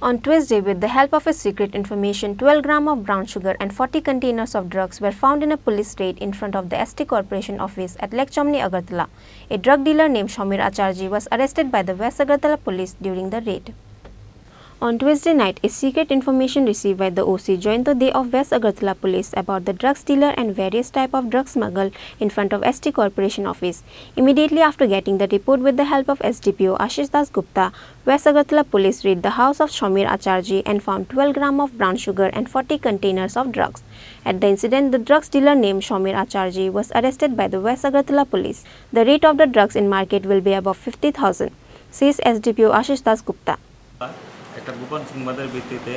On Tuesday, with the help of a secret information, 12 grams of brown sugar and 40 containers of drugs were found in a police raid in front of the ST Corporation office at Lake Chomni, Agartala. A drug dealer named Shamir Acharji was arrested by the West Agartala police during the raid. On Tuesday night, a secret information received by the OC joined the day of West Agartala police about the drugs dealer and various type of drugs smuggled in front of ST Corporation office. Immediately after getting the report with the help of SDPO Ashish Das Gupta, West Agartala police raided the house of Shamir Acharji and found 12 grams of brown sugar and 40 containers of drugs. At the incident, the drugs dealer named Shamir Acharji was arrested by the West Agartala police. The rate of the drugs in market will be above 50,000, says SDPO Ashish Das Gupta. একটা গোপন সংবাদের ভিত্তিতে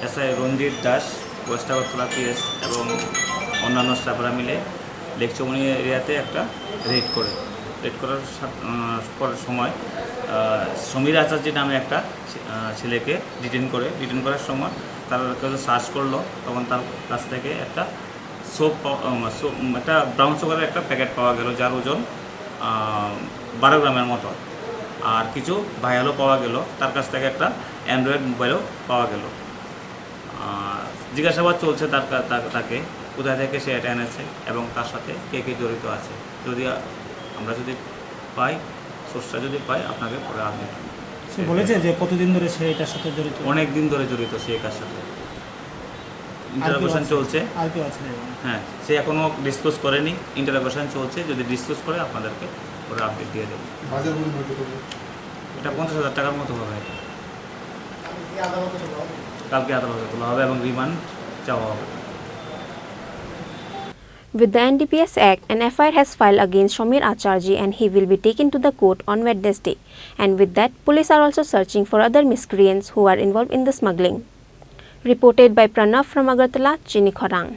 SI রঞ্জিত Das West Agartala PS এবং অন্যান্য স্টাফরা মিলে lake চমনি এরিয়াতে একটা রেড করার সময় সমীর আচার্য নামে একটা ছেলেকে ডিটেন করার সময় তার কাছে সার্চ করলো, তখন তার কাছ থেকে একটা একটা ব্রাউন সুগারের একটা প্যাকেট পাওয়া গেল, যার ওজন 12 গ্রামের মতো। আর কিছু ভাইরালও পাওয়া গেল, তার কাছ থেকে একটা অ্যান্ড্রয়েড মোবাইলও পাওয়া গেল। জিজ্ঞাসাবাদ চলছে তাকে কোথায় থেকে সে এটা এনেছে এবং তার সাথে কে কে জড়িত আছে। আমরা যদি পাই, সোর্সটা যদি পাই, আপনাকে পরে আপডেট। সে বলেছে যে কতদিন ধরে সে এটার সাথে জড়িত? অনেক দিন ধরে জড়িত সে এটার সাথে। ইন্টারোগেশন চলছে। হ্যাঁ, সে এখনও ডিসক্লোজ করেনি, ইন্টারোগেশন চলছে। যদি ডিসক্লোজ করে আপনাদেরকে পরে আপডেট দিয়ে দেবো। এটা 50,000 টাকার মতো হবে। কালকে আদালতে তোলা হবে এবং রিমান্ড চাওয়া হবে। With the NDPS Act, an FIR has filed against Shamir Acharji and he will be taken to the court on Wednesday. And with that, police are also searching for other miscreants who are involved in the smuggling. Reported by Pranav from Agartala, Chini, Khorang.